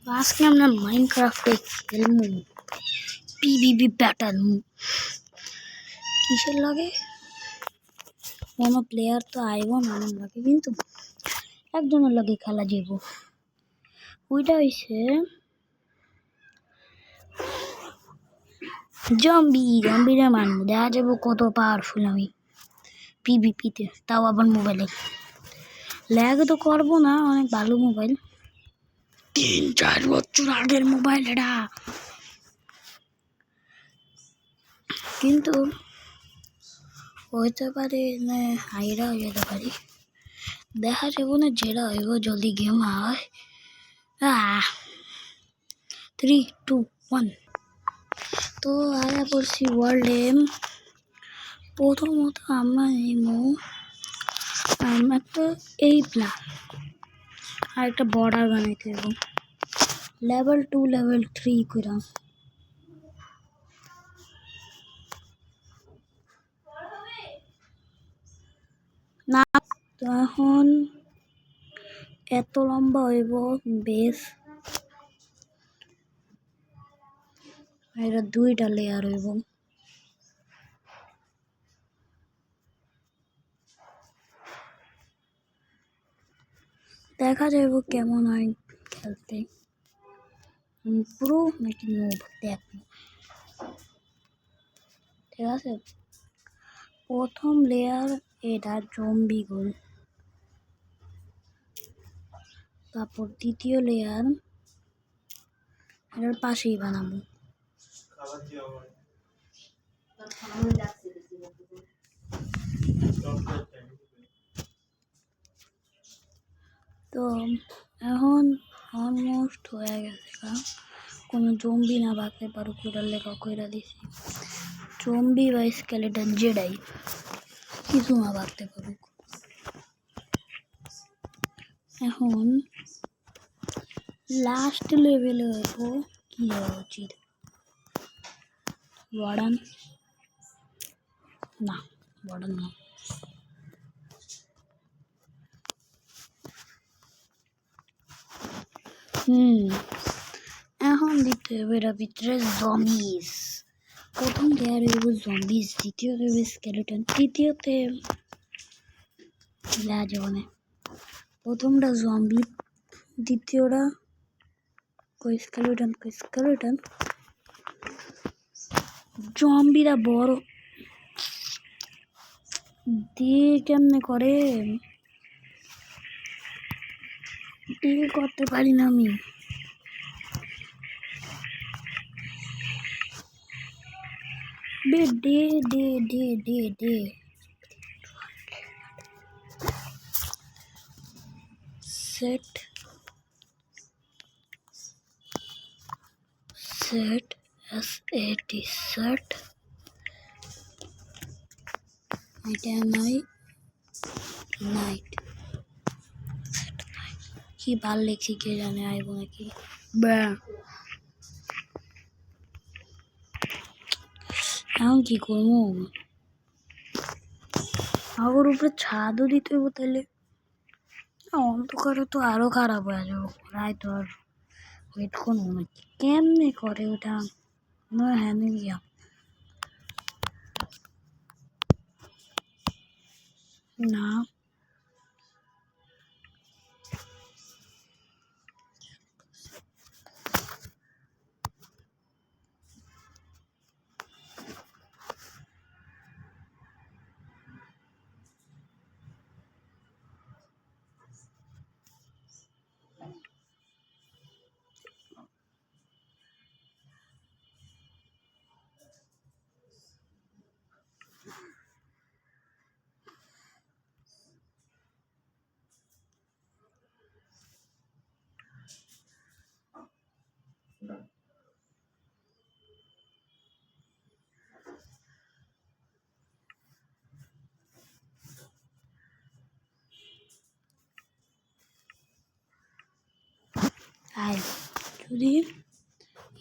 আজকে আমরা মাইনক্রাফটে খেলবো পিভিপি প্যাটার্ন। কিসের লাগে কোনো প্লেয়ার তো আইব না আমার লাগে, কিন্তু একজনের লাগে খেলা যাব। ওইটা হইছে জম্বিরে মানবো, দেখা যাবো কত পাওয়ারফুল আমি পিভিপিতে, তাও আবার মোবাইলে। ল্যাগ তো করবো না, অনেক ভালো মোবাইল, 3-4 বছর আগের মোবাইল এটা, কিন্তু হইতে পারে না হাইরা হয়ে যেতে পারি। দেখা যাবো না, যেটা হইব জলদি গেম হয়। 3, 2, 1 তো আয়া পড়ছি ওয়ার্ল্ডে। প্রথমত আমরা একটা এই প্ল্যান আর একটা বর্ডার বানাইতে দেবো, লেভেল 2 লেভেল 3 করে। না তখন এত লম্বা হইব বেস, এটা 2টা লেয়ার হইব। দেখা যাইব কেমন হয় খেলতে, পুরো নাকি নোব দেখবো। ঠিক আছে, প্রথম লেয়ার এটা জম্বি গোল, তারপর দ্বিতীয় লেয়ার এটার পাশেই বানাবো। তো এখন অলমোস্ট হয়ে গেছে, কোনো জম্বি না বাঁচতে পারো কইরার লেখা কইরা দিছি। জম্বি বা স্কেলেটন যেটাই কিছু না বাঁচতে পারুক। এখন লাস্ট লেভেলে হইব কি হওয়া উচিত, ওয়ার্ডান না, ওয়ার্ডান না, এখন দিতে হবে এর ভিতরে জম্বিস। প্রথম লেয়ার হইব জম্বিস, দ্বিতীয় হইব স্কেলেটন, তৃতীয়তে জীবনে প্রথমটা জম্বি, দ্বিতীয়টা স্কেলেটন। জম্বিরা বড় দিয়ে কেমনে করে, ডিল করতে পারি না আমি। দে সেট SAT সেট এটা নাইট কি ভাল লেখছি কে জানে, আইব নাকি। এখন কি করবো, আগের উপরে ছাদও দিতে হইব, তাহলে অন্ধকারে তো আরো খারাপ হয়ে যাবো। রায় তো আর ওয়েট করবো নাকি, কেমনে করে ওটা হ্যাঁ গিয়া না। আর যদি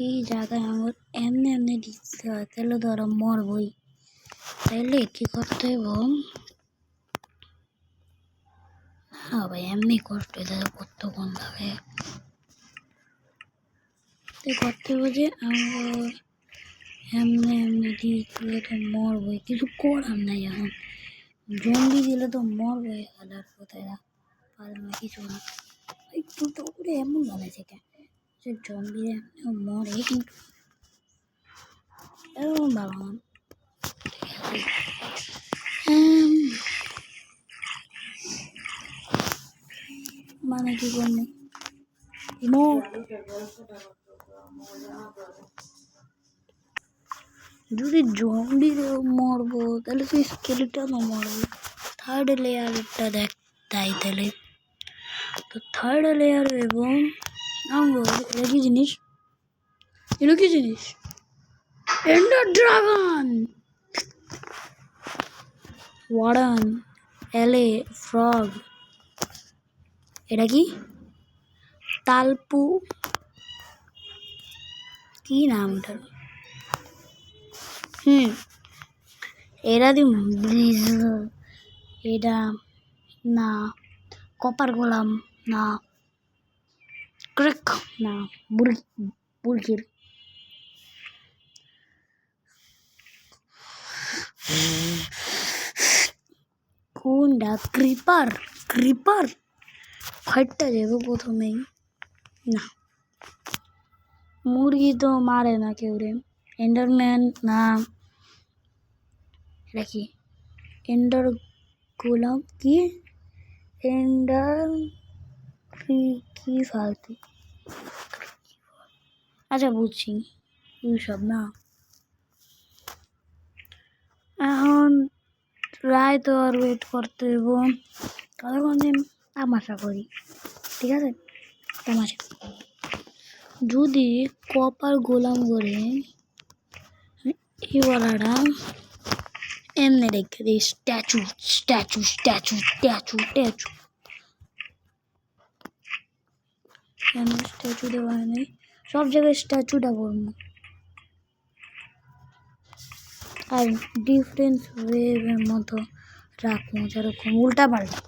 এই জায়গায় আমার এমনি দিতে হয়, তাহলে তো ওরা মরবই। তাইলে কি করতে হইব, হ্যাঁ ভাই এমনি কষ্ট হয়ে যায় কতক্ষণ লাগে। করতে বোঝে আমার এমনি এমনি দিলে তো মরবই, কিছু করার নাই এখন। জম্বি দিলে তো মরবে, খেলার কোথায় পারে না কিছু না। একটু তো করে এমন বানাইছে কেন যে জম্বি এমনিও মরে, কিন্তু এরকম ভালো না। মানে কি করবো যদি জম্বি মরবো তাহলে তো স্কেলেটনও মরবে। থার্ড লেয়ারটা তাই তাহলে তো থার্ড লেয়ার এবং এটা কি জিনিস, এটা কি জিনিস? এন্ডার ড্রাগন, ওয়ার্ডান, এলে ফ্রগ, এটা কি তালপু, কি নাম ওটার? এরা দি ব্রিজ, এটা না কপার গোলাম, না ক্রেক, না বুরকির, কোনটা? ক্রিপার, ক্রিপার ফাইটটা যাবো প্রথমেই না। মুরগি তো মারে না কেউ রে। এন্ডারম্যান না, এটা কি এন্ডার গোলাম, কি এন্ডার কি ফালতু। আচ্ছা বুঝছি, সব না। এখন রায় তো আর ওয়েট করতে হইব, কতক্ষণ তামাশা করি, ঠিক আছে? তামাশা যদি কপার গোলাম করে এই বলাটা এমনি রেখে দিই, statue statue statue statue statue, কেন স্ট্যাচু দেওয়া নেই? সব জায়গায় স্ট্যাচুটা করবো আর ডিফারেন্স ওয়েভের মতো রাখবো, যেরকম উল্টা পাল্টা।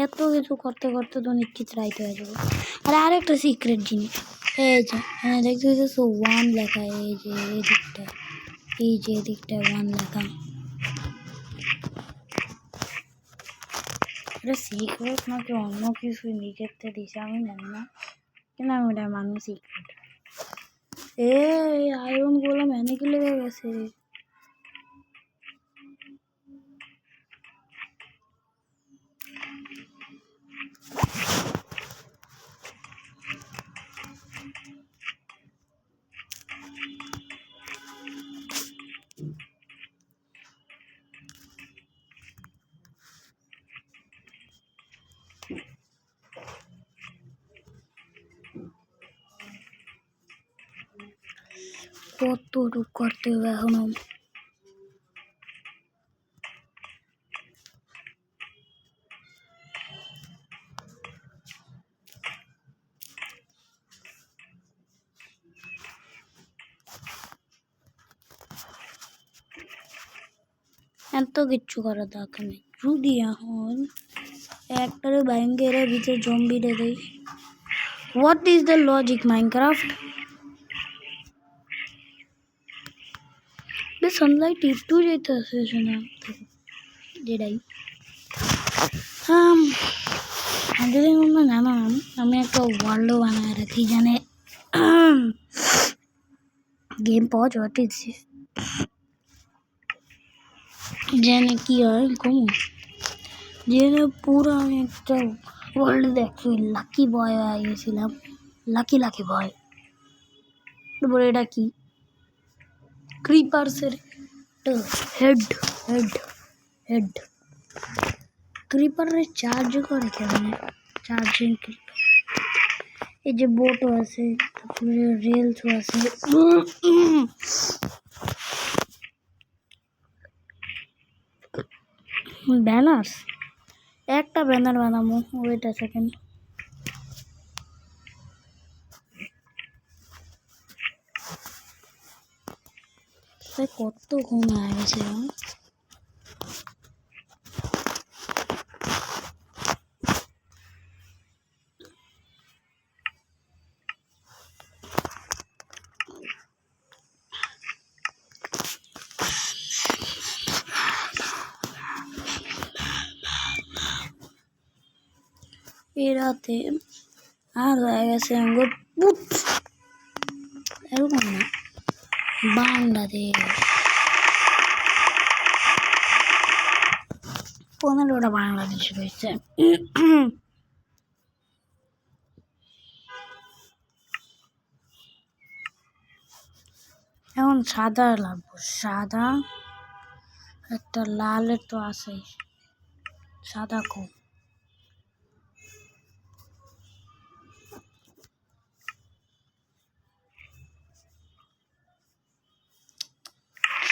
এত কিছু করতে করতে তো নিশ্চিত রাইতে হয়ে যাবো। আর আরেকটা সিক্রেট জিনিস, এই যে দেখতে পাচ্ছ ওয়ান লেখা, এই যে এদিকটা, এই যে এদিকটা ওয়ান লেখা, এটা সিক্রেট নাকি অন্য কিছু লিখতে দিছে আমি জানি না, কিন্তু আমি ওটা মানুষ সিক্রেট। এই আয়রন গোলাম এনে কি লেগে গেছে? কতটুকু করতে হবে এখনো? এত কিচ্ছু করার দরকার নেই। যদি এখন একটারে ব্যাংকের ভিতরে জম্বি রে দেয়, what is the logic Minecraft? Sunlight একটু যেতেছে শোনা যেটাই। যদি তোমরা জানো আমি একটা ওয়ার্ল্ডও বানায় রাখি, জানে গেম পজ হোয়াট ইজ জানে কি হয় কম জেনে পুরো আমি একটা ওয়ার্ল্ড দেখছি, লাকি বয় হয়ে গেছিলাম, লাকি লাকি বয়। তারপরে এটা কি ক্রিপার্সের হেড হেড হেড, ক্রিপারের চার্জ করে কেমন? চার্জিং ক্রিপার, এই যে বোটও আছে, তারপরে রেলসও আছে। ব্যানার্স, একটা ব্যানার বানাবো, ওয়েট আ সেকেন্ড। কত ঘুম হয়ে গেছে এই রাতে আর হয়ে গেছে আমার এরকম না বাংলাদেশ 15টা বাংলাদেশ রয়েছে এখন সাদা লাগবো সাদা একটা লালের তো আছে সাদা খুব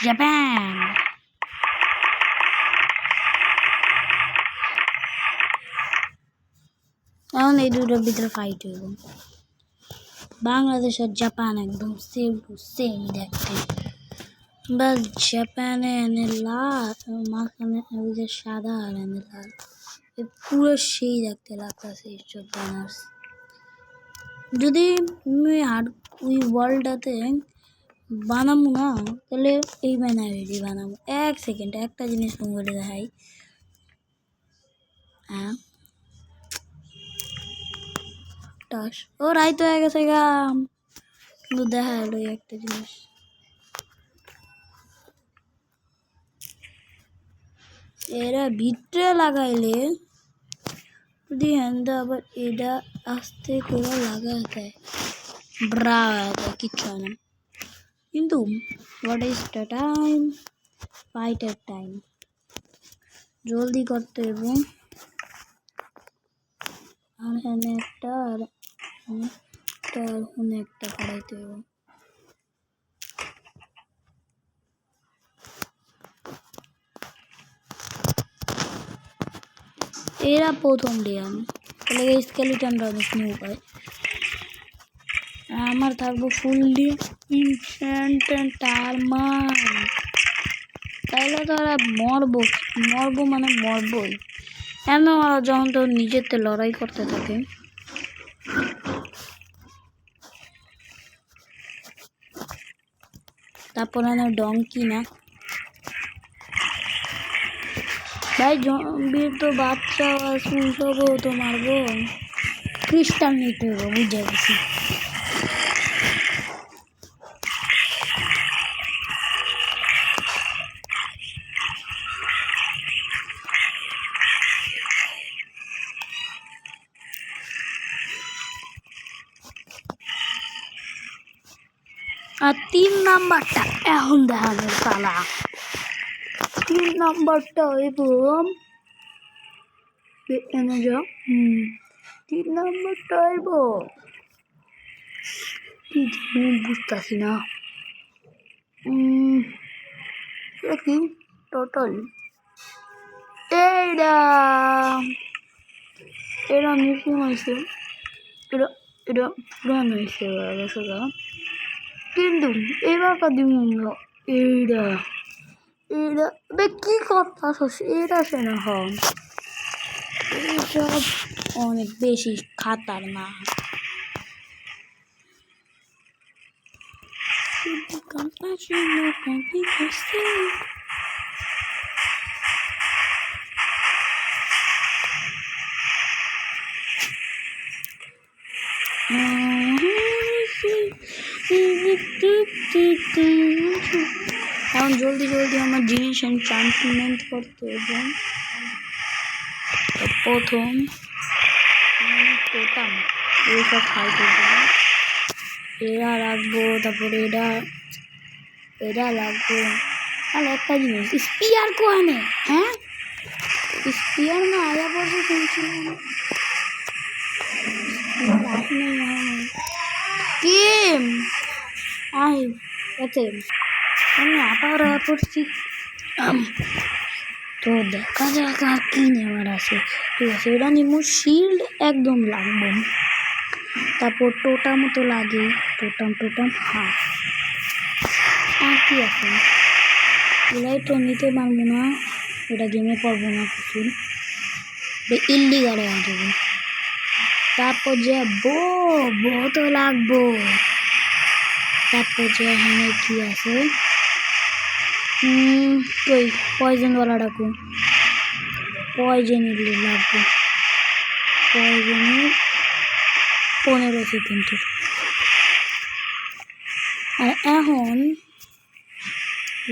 জাপান এখন এই দুটোর ভিতরে ফাইট হইব বাংলাদেশ আর জাপান একদম সেম টু সেম দেখতে বাস জাপানে এনে লাল মাঝখানে ওই যে সাদা আর এনে লাল পুরো সেই দেখতে লাগতেছে এইসব ব্যানার্স যদি তুমি আর ওই ওয়ার্ল্ডটাতে বানাবো না তাহলে এই ব্যানারেরই বানাবো 1 সেকেন্ড একটা জিনিস বলে দেখাই হ্যাঁ টাস ও রাইত হয়ে গেছে গা কিন্তু দেখা এলো একটা জিনিস এরা ভিতরে লাগাইলে যদি হ্যান্ডা আবার এটা আস্তে করে লাগা যায় ব্রা হয়ে যায় কিচ্ছু হয় না কিন্তু হোয়াট ইজ দ্য টাইম ফাইটের টাইম জলদি করতে হবে আর এখানে একটা আর একটা করাইতে হবে এরা প্রথম ডিয়ান তাহলে এই স্কেলিটনটা অনেক নিউ পায় আমার থাকবো ফুললি ইনস্ট্যান্ট আর্মার তাইলে তো ওরা মরবো মানে মরবই কেন ওরা যখন তো নিজেতে লড়াই করতে থাকে তারপর ডঙ্কি না ভাই জম্বির তো বাচ্চা সবও তো মারবো ক্রিস্টাল নিতে হবে বুঝে গেছি আর 3 নাম্বারটা এখন দেখানোর পালা 3 নাম্বারটা হইব এনে যা 3 নাম্বারটা হইব কি বুঝতেছি না এটা কি টোটাল এটা মিশিং হয়েছে এটা পুরান হয়েছে কিন্তু এবার দিব এইটা কি কথা এটা সে না এইসব অনেক বেশি খাতার না এখন জলদি আমার জিনিস এনচ্যান্টমেন্ট করতে এবং প্রথম টোটাম এইসব খাইতে এরা রাখবো তারপরে এটা লাগবো আর একটা জিনিস স্পিয়ার কোয়ানে হ্যাঁ স্পিয়ার না আয়া পড়বে শুনছিলাম গেম আমি আবার পড়ছি তো দেখা যাক আর কি নেওয়ার আছে ঠিক আছে এটা নিব শিল্ড একদম লাগবে তারপর টোটাম তো লাগে টোটাম হ্যাঁ আর কি আছে লাইটটা নিতে পারবো না, এটা গেমে পারবো না কিছু, ইল্লিগাল হয়ে যাবে। তারপর যে বো তো লাগবো। তারপর যে এখানে কি আছে, কই পয়জনওয়ালা ডাকু, পয়জন লাগবে। পয়জনের 15 সেকেন্ডের। আর এখন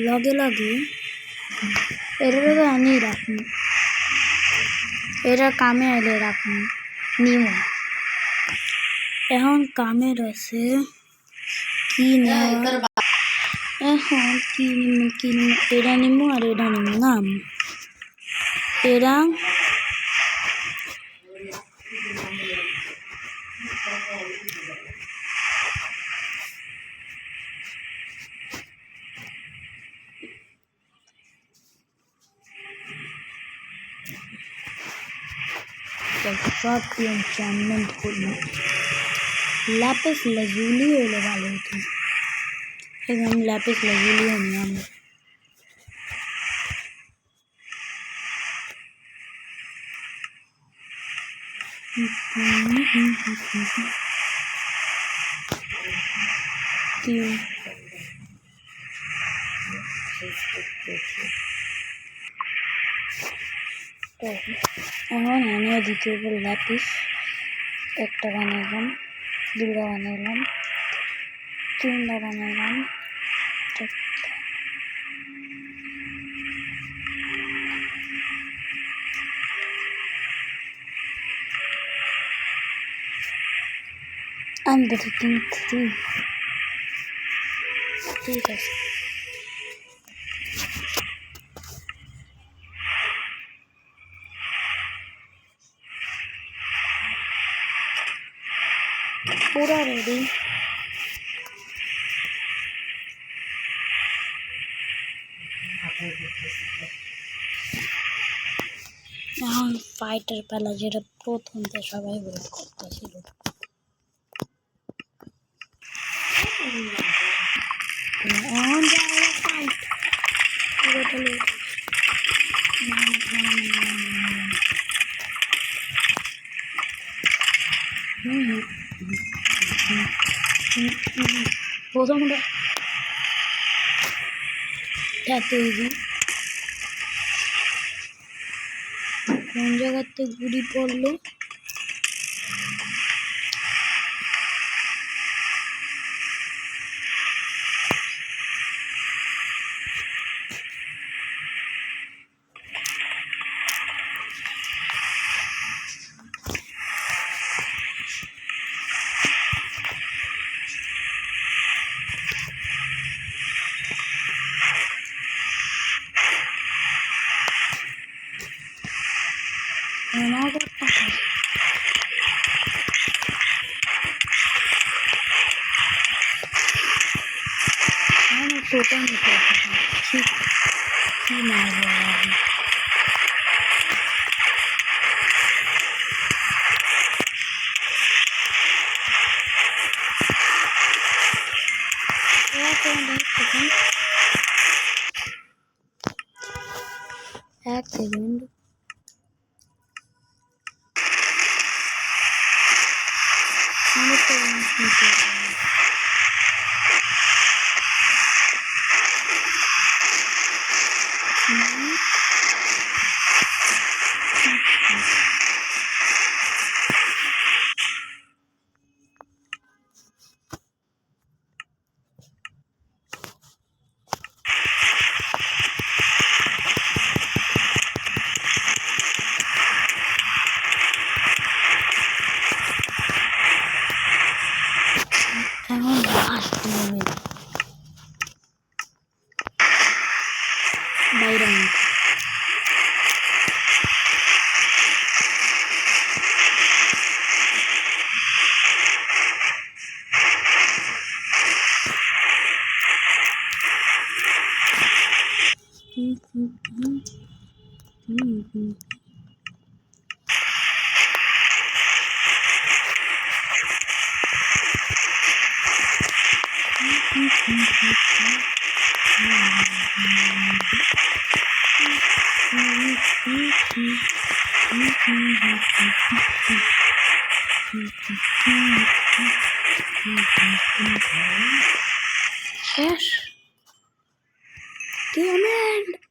লগে লগে এর আনি রাখুন, এরা কামে আইলে রাখুন নিমো। এখন কামে রয়েছে কি এখন কি নিমো, এরা নিমো আর এটা নিমো নাম এরা সব এনচান্টমেন্ট করবো। ল্যাপিস লাজুলি হলে ভালো হতো, এখন ল্যাপিস লাজুলিও নিলাম। এখন এনে দিতে হবে ল্যাপিস, একটা বানাইলাম, দুটা বানাইলাম, তিনটা বানাইলাম, I'm better than 3. ঠিক আছে। পুরা রেডি। এখন ফাইটের পালা, যেটা প্রথম তো সবাই ওয়েট করতেছিল। এখন যাওয়া ফাইট প্রথমটা এত ইজি, কোন জায়গাতে গুলি পড়লো, টোটাল কি মারবো এক সেকেন্ড। এখন লাস্ট মোমেন্ট বাইরে শেষ? Damn it!